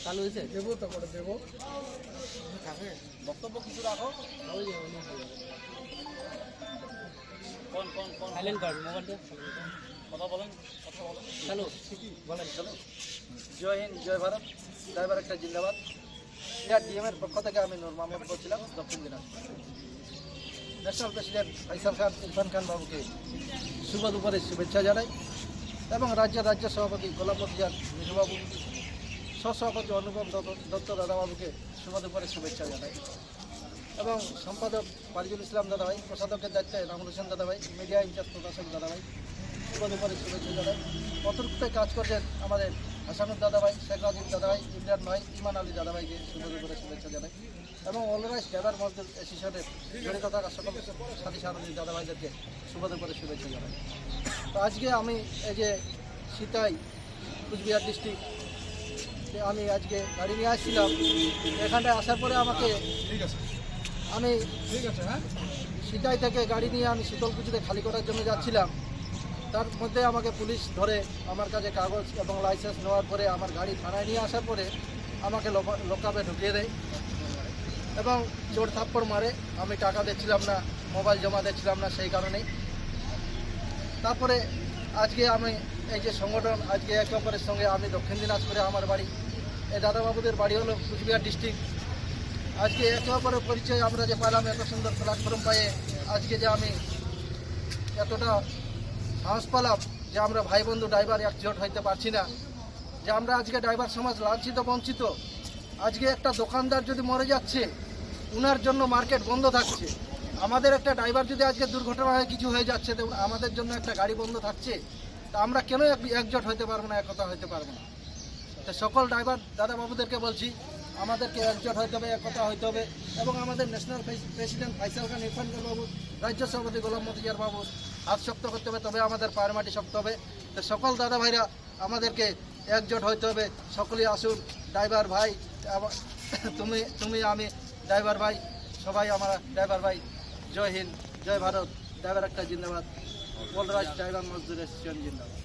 চালু হয়েছে দেবো তো করে দেবো। থাকে বক্তব্য কিছু রাখো। কোন কোন কোন সাইলেন্ট কর মোবাইলটা কথা বলেন, কথা বলেন। চালু বলেন চলো। জয় হিন্দ, জয় ভারত, ড্রাইভার একটা জিন্দাবাদ। ডিএমের পক্ষ থেকে আমি নূর মোহাম্মদ বলছিলাম, দক্ষিণ দিনাজপুর। ন্যাশনাল প্রেসিডেন্ট ফাইসাল খান, ইরফান খান বাবুকে শুভ দুপুরে শুভেচ্ছা জানাই এবং রাজ্য সভাপতি গোলাম মতিজার মিঠুবাবু, সহসভাপতি অনুপম দত্ত দাদাবাবুকে শুভ দুপুরে শুভেচ্ছা জানাই এবং সম্পাদক পারিজুল ইসলাম দাদাভাই, প্রসাদকের দায়িত্বে রামুল হোসেন দাদাভাই, মিডিয়া ইনচার্জ প্রকাশক দাদাভাই শুভ দুপুরে শুভেচ্ছা জানাই। অতিরিক্ত কাজ করছেন আমাদের হাসানুর দাদাভাই, শেখ রাজিব দাদাভাই, ইমরান ভাই, ইমান আলী দাদাভাইকে শুভ দুপুরে শুভেচ্ছা জানাই এবং অলরাইজ ড্রাইভার মজদুর অ্যাসোসিয়েশনের জড়িত থাকা সকল সাথী সারথী দাদাভাইদেরকে শুভ দুপুরে শুভেচ্ছা জানাই। তো আজকে আমি এই যে সিতাই কুচবিহার ডিস্ট্রিক্ট আমি আজকে গাড়ি নিয়ে আসছিলাম। এখানটায় আসার পরে আমাকে আমি সিতাই থেকে গাড়ি নিয়ে আমি শীতলকুচিতে খালি করার জন্য যাচ্ছিলাম। তার মধ্যে আমাকে পুলিশ ধরে আমার কাছে কাগজ এবং লাইসেন্স নেওয়ার পরে আমার গাড়ি থানায় নিয়ে আসার পরে আমাকে লকআপে ঢুকিয়ে দেয় এবং চোর থাপ্পড় মারে। আমি টাকা দিচ্ছিলাম না, মোবাইল জমা দিচ্ছিলাম না, সেই কারণেই। তারপরে আজকে আমি এই যে সংগঠন, আজকে একে অপরের সঙ্গে আমি দক্ষিণ দিনাজপুরে আমার বাড়ি, এই দাদাবাবুদের বাড়ি হলো কুচবিহার ডিস্ট্রিক্ট। আজকে একে অপরের পরিচয় আমরা যে পেলাম, এত সুন্দর প্ল্যাটফর্ম পাইয়ে আজকে যে আমি এতটা সাহস পেলাম যে আমরা ভাই বন্ধু ড্রাইভার একজোট হইতে পারছি না, যে আমরা আজকে ড্রাইভার সমাজ লাঞ্ছিত বঞ্চিত। আজকে একটা দোকানদার যদি মরে যাচ্ছে, উনার জন্য মার্কেট বন্ধ থাকছে। আমাদের একটা ড্রাইভার যদি আজকে দুর্ঘটনা হয়, কিছু হয়ে যাচ্ছে, তো আমাদের জন্য একটা গাড়ি বন্ধ থাকছে। তা আমরা কেন একজোট হইতে পারবো না, একতা হইতে পারবো না? তো সকল ড্রাইভার দাদাবাবুদেরকে বলছি, আমাদেরকে একজোট হইতে হবে, একতা হইতে হবে এবং আমাদের ন্যাশনাল প্রেসিডেন্ট ফাইসাল খান, ইরফান খান বাবু, রাজ্য সভাপতি গোলাম মতিজার বাবু হাত শক্ত করতে হবে, তবে আমাদের পায়ের মাটি শক্ত হবে। তো সকল দাদা ভাইরা আমাদেরকে একজোট হইতে হবে। সকলেই আসুন, ড্রাইভার ভাই, তুমি আমি ড্রাইভার ভাই, সবাই আমরা ড্রাইভার ভাই। জয় হিন্দ, জয় ভারত, ড্রাইভার একটা জিন্দাবাদ, অলরাইজ ড্রাইভার মজদুর অ্যাসোসিয়েশন জিন্দাবাদ।